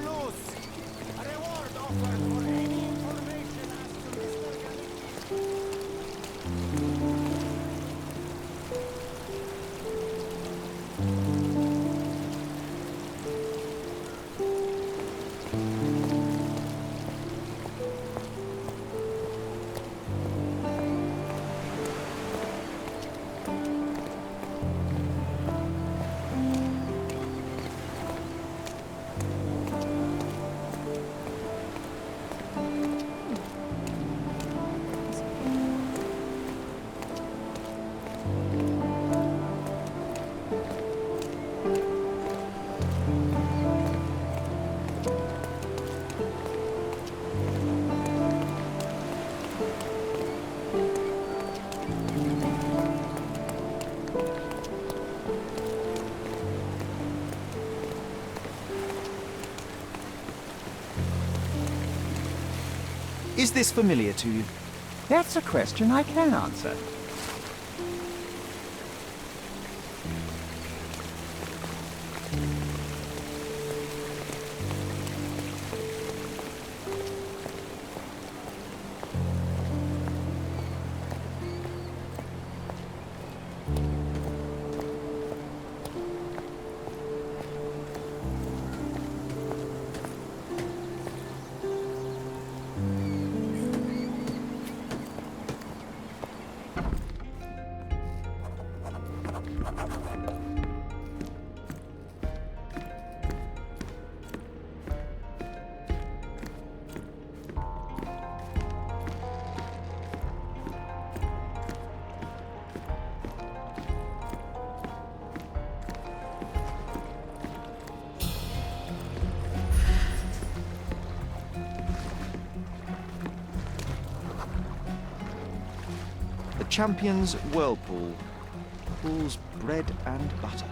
lose. A reward offered for any information as to Mr. Galicki. Is this familiar to you? That's a question I can answer. The Champion's Whirlpool. Pool's bread and butter.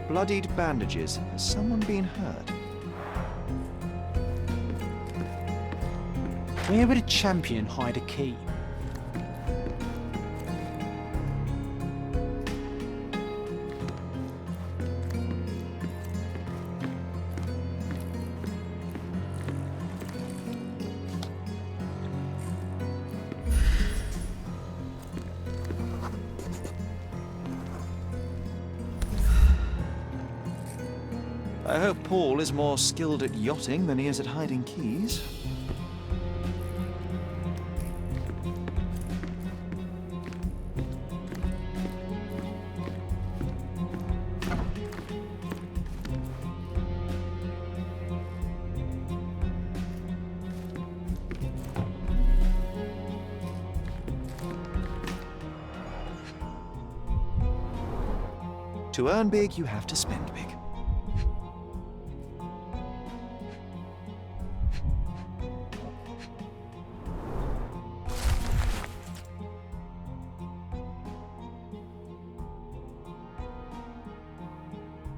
Bloodied bandages. Has someone been hurt? Where would a champion hide a key? I hope Paul is more skilled at yachting than he is at hiding keys. To earn big, you have to spend big.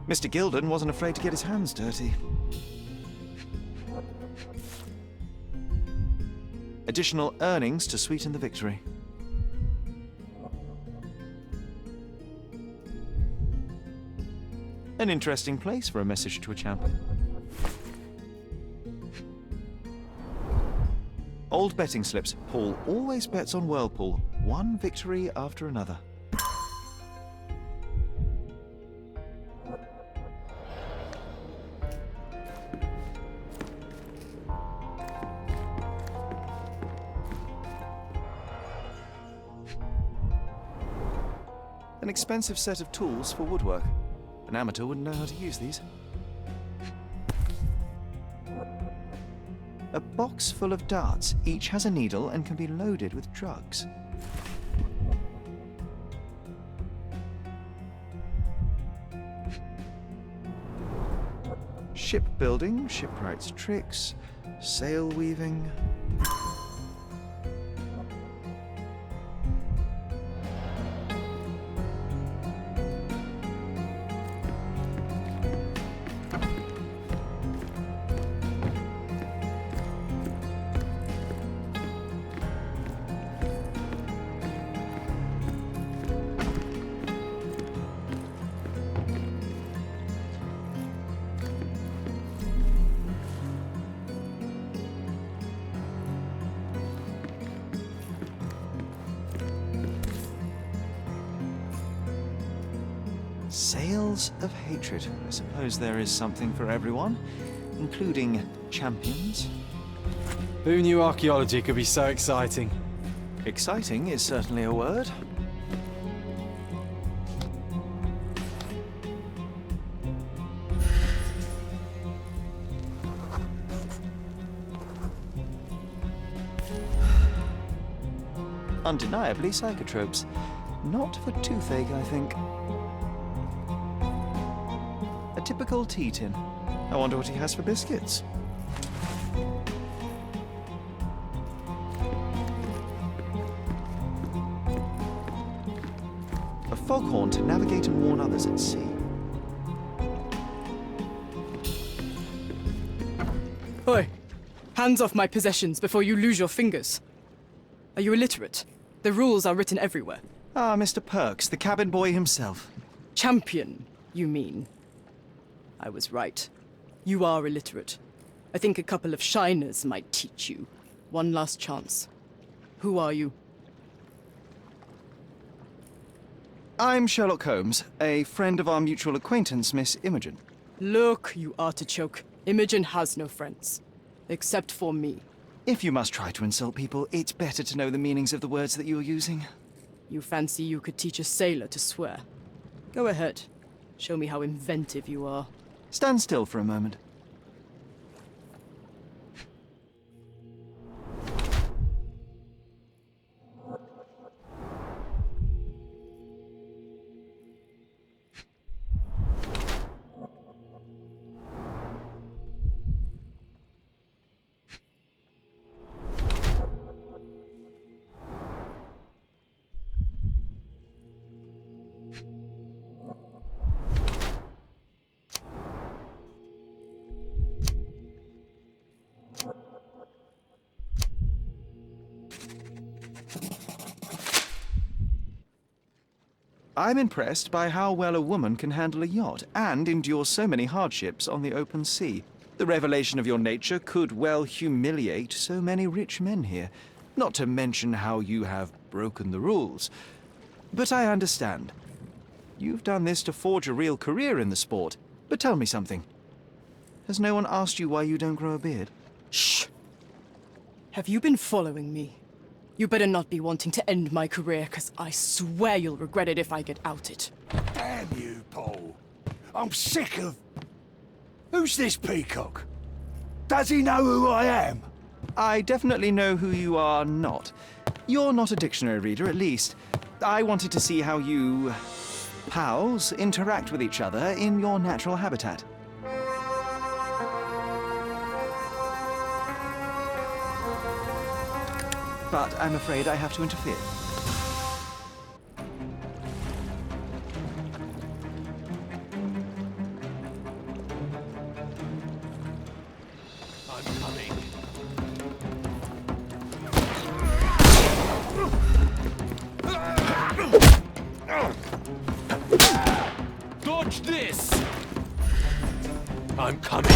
Mr. Gilden wasn't afraid to get his hands dirty. Additional earnings to sweeten the victory. An interesting place for a message to a champion. Old betting slips. Paul always bets on Whirlpool. One victory after another. An expensive set of tools for woodwork. An amateur wouldn't know how to use these. A box full of darts. Each has a needle and can be loaded with drugs. Shipbuilding, shipwright's tricks, sail weaving. Sails of hatred. I suppose there is something for everyone, including champions. Who knew archaeology could be so exciting? Exciting is certainly a word. Undeniably psychotropes. Not for toothache, I think. A typical tea tin. I wonder what he has for biscuits. A foghorn to navigate and warn others at sea. Oi! Hands off my possessions before you lose your fingers. Are you illiterate? The rules are written everywhere. Ah, Mr. Perks, the cabin boy himself. Champion, you mean? I was right. You are illiterate. I think a couple of shiners might teach you. One last chance. Who are you? I'm Sherlock Holmes, a friend of our mutual acquaintance, Miss Imogen. Look, you artichoke. Imogen has no friends. Except for me. If you must try to insult people, it's better to know the meanings of the words that you're using. You fancy you could teach a sailor to swear? Go ahead. Show me how inventive you are. Stand still for a moment. I'm impressed by how well a woman can handle a yacht and endure so many hardships on the open sea. The revelation of your nature could well humiliate so many rich men here, not to mention how you have broken the rules. But I understand. You've done this to forge a real career in the sport. But tell me something. Has no one asked you why you don't grow a beard? Shh! Have you been following me? You better not be wanting to end my career, because I swear you'll regret it if I get outed. Damn you, Paul. I'm sick of... Who's this peacock? Does he know who I am? I definitely know who you are not. You're not a dictionary reader, at least. I wanted to see how you... pals interact with each other in your natural habitat. But I'm afraid I have to interfere. I'm coming. Dodge this! I'm coming.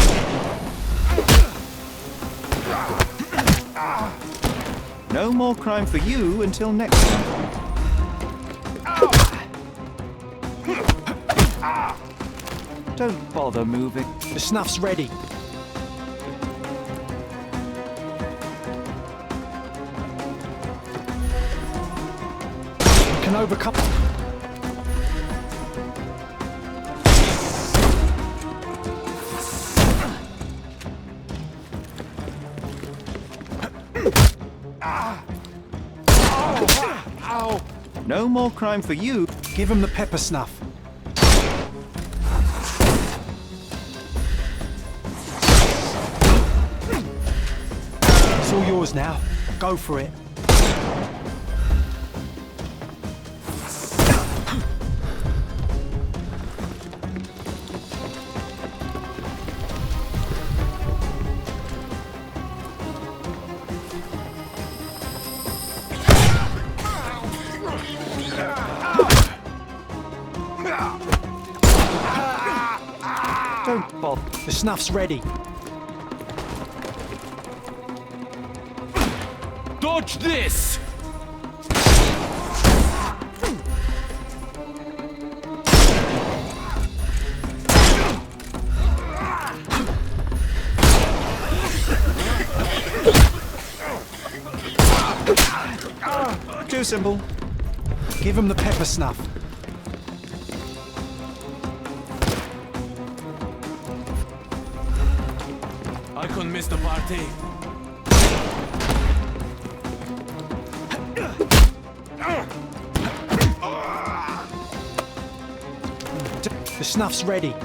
No more crime for you until next time. Don't bother moving. The snuff's ready. We can overcome... No more crime for you. Give him the pepper snuff. It's all yours now. Go for it. Don't bother. The snuff's ready. Dodge this! symbol. Give him the pepper snuff. I couldn't miss the party. The snuff's ready.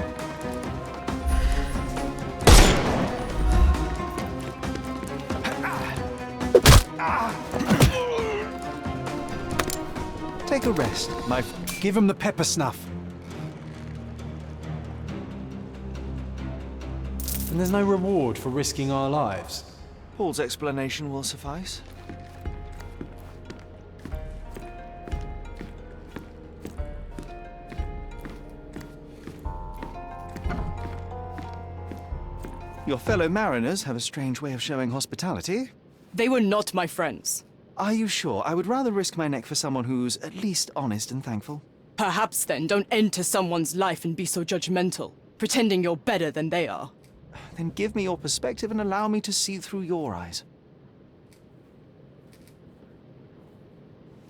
Take a rest, my... Give him the pepper snuff. And there's no reward for risking our lives. Paul's explanation will suffice. Your fellow mariners have a strange way of showing hospitality. They were not my friends. Are you sure? I would rather risk my neck for someone who's at least honest and thankful. Perhaps then don't enter someone's life and be so judgmental, pretending you're better than they are. Then give me your perspective and allow me to see through your eyes.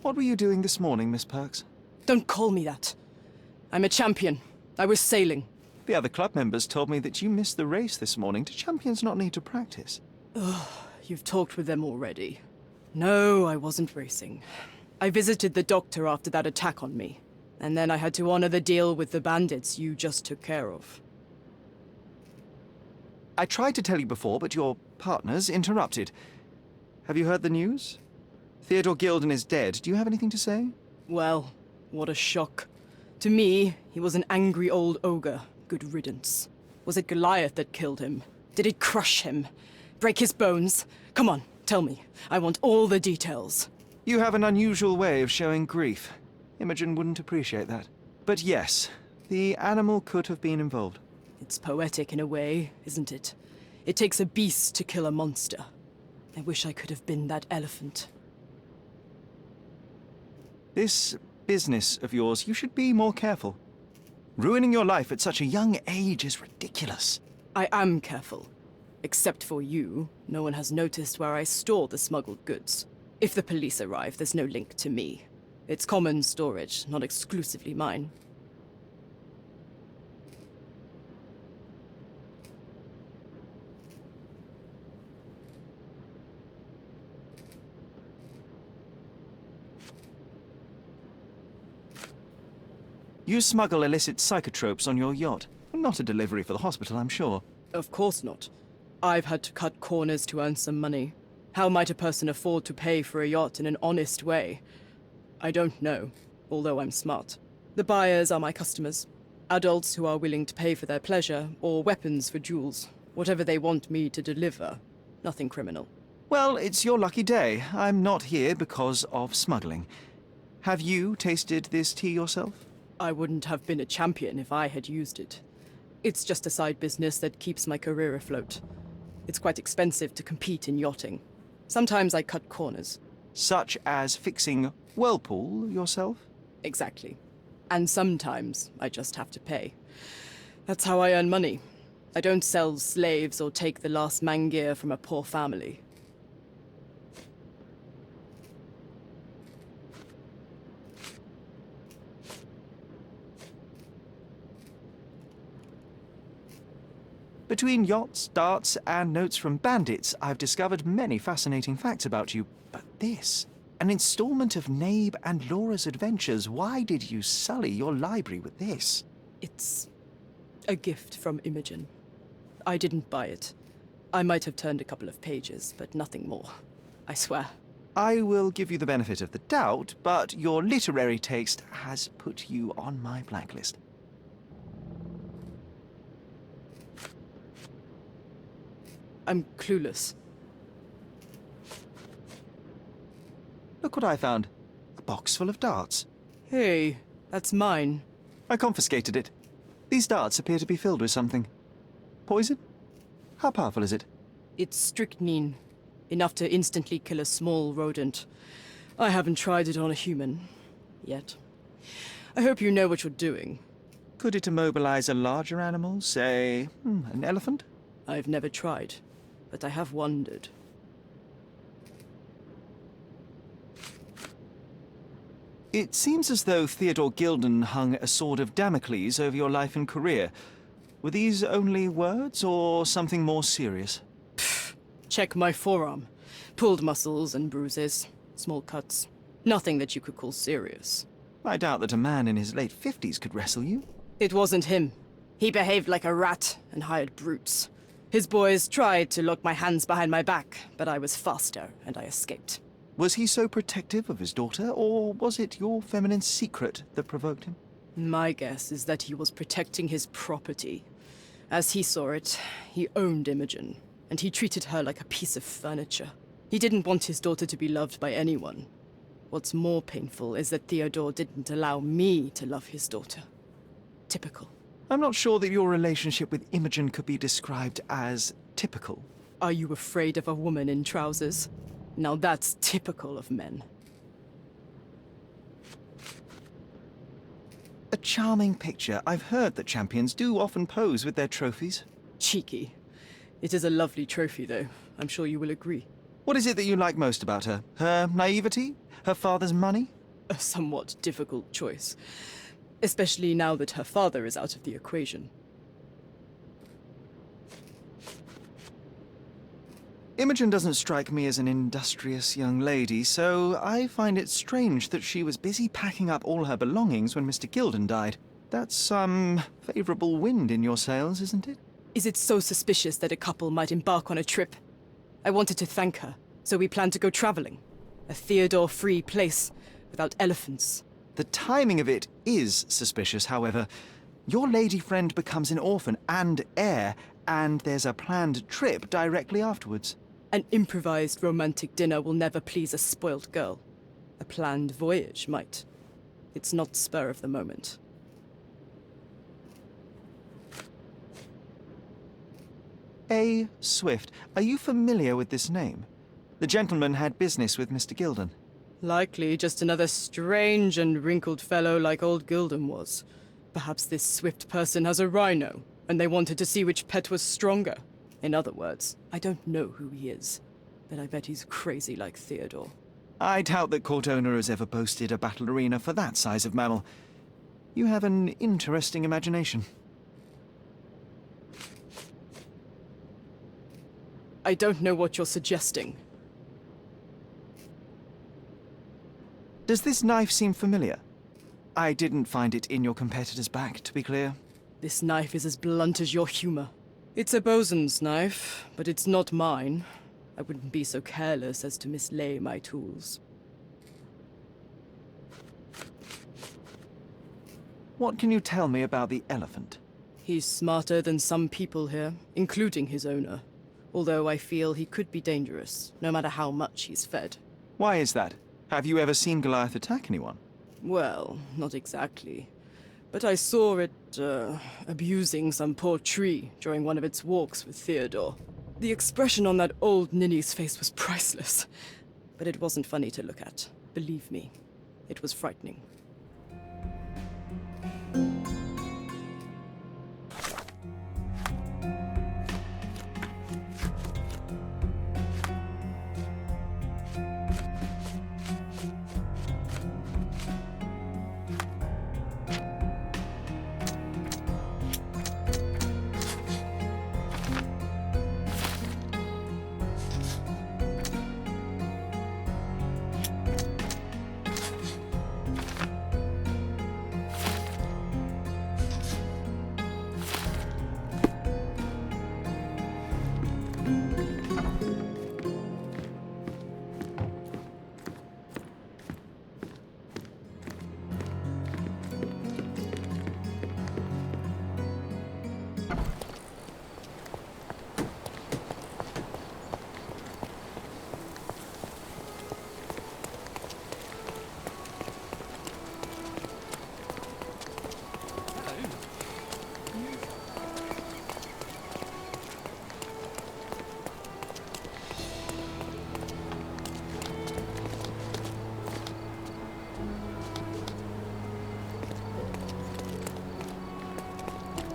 What were you doing this morning, Miss Perks? Don't call me that. I'm a champion. I was sailing. The other club members told me that you missed the race this morning. Do champions not need to practice? You've talked with them already. No, I wasn't racing. I visited the doctor after that attack on me. And then I had to honor the deal with the bandits you just took care of. I tried to tell you before, but your partners interrupted. Have you heard the news? Theodore Gilden is dead. Do you have anything to say? Well, what a shock. To me, he was an angry old ogre. Good riddance. Was it Goliath that killed him? Did it crush him? Break his bones? Come on, tell me. I want all the details. You have an unusual way of showing grief. Imogen wouldn't appreciate that. But yes, the animal could have been involved. It's poetic in a way, isn't it? It takes a beast to kill a monster. I wish I could have been that elephant. This business of yours, you should be more careful. Ruining your life at such a young age is ridiculous. I am careful. Except for you, no one has noticed where I store the smuggled goods. If the police arrive, there's no link to me. It's common storage, not exclusively mine. You smuggle illicit psychotropes on your yacht. Not a delivery for the hospital, I'm sure. Of course not. I've had to cut corners to earn some money. How might a person afford to pay for a yacht in an honest way? I don't know, although I'm smart. The buyers are my customers. Adults who are willing to pay for their pleasure, or weapons for jewels. Whatever they want me to deliver. Nothing criminal. Well, it's your lucky day. I'm not here because of smuggling. Have you tasted this tea yourself? I wouldn't have been a champion if I had used it. It's just a side business that keeps my career afloat. It's quite expensive to compete in yachting. Sometimes I cut corners. Such as fixing whirlpool yourself? Exactly. And sometimes I just have to pay. That's how I earn money. I don't sell slaves or take the last mangear from a poor family. Between yachts, darts, and notes from bandits, I've discovered many fascinating facts about you. But this, an installment of Nabe and Laura's adventures. Why did you sully your library with this? It's a gift from Imogen. I didn't buy it. I might have turned a couple of pages, but nothing more. I swear. I will give you the benefit of the doubt, but your literary taste has put you on my blacklist. I'm clueless. Look what I found. A box full of darts. Hey, that's mine. I confiscated it. These darts appear to be filled with something. Poison? How powerful is it? It's strychnine. Enough to instantly kill a small rodent. I haven't tried it on a human. Yet. I hope you know what you're doing. Could it immobilize a larger animal, say, an elephant? I've never tried, but I have wondered. It seems as though Theodore Gilden hung a sword of Damocles over your life and career. Were these only words, or something more serious? Check my forearm. Pulled muscles and bruises. Small cuts. Nothing that you could call serious. I doubt that a man in his late 50s could wrestle you. It wasn't him. He behaved like a rat and hired brutes. His boys tried to lock my hands behind my back, but I was faster and I escaped. Was he so protective of his daughter, or was it your feminine secret that provoked him? My guess is that he was protecting his property. As he saw it, he owned Imogen, and he treated her like a piece of furniture. He didn't want his daughter to be loved by anyone. What's more painful is that Theodore didn't allow me to love his daughter. Typical. I'm not sure that your relationship with Imogen could be described as typical. Are you afraid of a woman in trousers? Now that's typical of men. A charming picture. I've heard that champions do often pose with their trophies. Cheeky. It is a lovely trophy, though. I'm sure you will agree. What is it that you like most about her? Her naivety? Her father's money? A somewhat difficult choice. Especially now that her father is out of the equation. Imogen doesn't strike me as an industrious young lady, so I find it strange that she was busy packing up all her belongings when Mr. Gilden died. That's some favorable wind in your sails, isn't it? Is it so suspicious that a couple might embark on a trip? I wanted to thank her, so we planned to go traveling. A Theodore-free place, without elephants. The timing of it is suspicious, however. Your lady friend becomes an orphan and heir, and there's a planned trip directly afterwards. An improvised romantic dinner will never please a spoilt girl. A planned voyage might. It's not spur of the moment. A. Swift. Are you familiar with this name? The gentleman had business with Mr. Gilden. Likely just another strange and wrinkled fellow like old Gilden was. Perhaps this Swift person has a rhino, and they wanted to see which pet was stronger. In other words, I don't know who he is, but I bet he's crazy like Theodore. I doubt that court owner has ever boasted a battle arena for that size of mammal. You have an interesting imagination. I don't know what you're suggesting. Does this knife seem familiar? I didn't find it in your competitor's back, to be clear. This knife is as blunt as your humor. It's a bosun's knife, but it's not mine. I wouldn't be so careless as to mislay my tools. What can you tell me about the elephant? He's smarter than some people here, including his owner. Although I feel he could be dangerous, no matter how much he's fed. Why is that? Have you ever seen Goliath attack anyone? Well, not exactly. But I saw it, abusing some poor tree during one of its walks with Theodore. The expression on that old ninny's face was priceless. But it wasn't funny to look at. Believe me, it was frightening.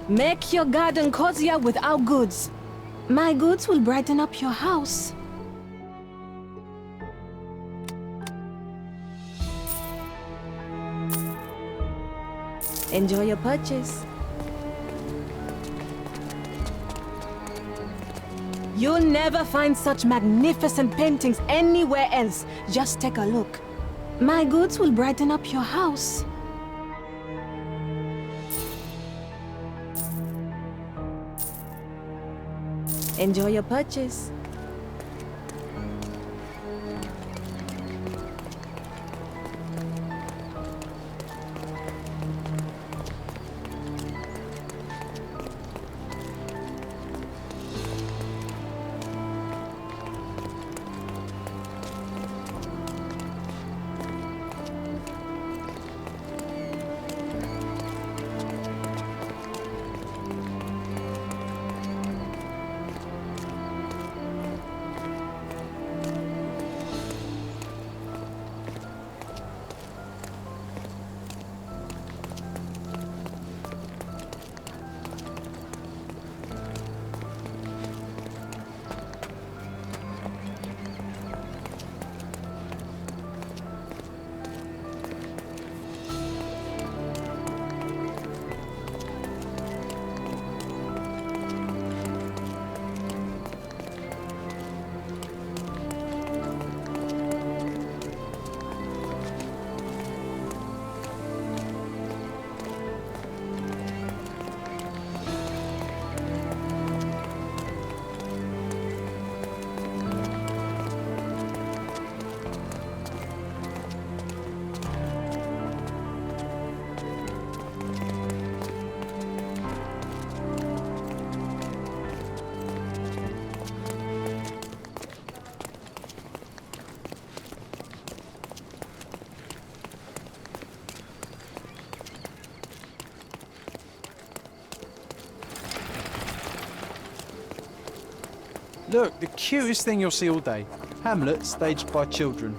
Make your garden cozier with our goods. My goods will brighten up your house. Enjoy your purchase. You'll never find such magnificent paintings anywhere else. Just take a look. My goods will brighten up your house. Enjoy your purchase. Look, the cutest thing you'll see all day. Hamlet staged by children.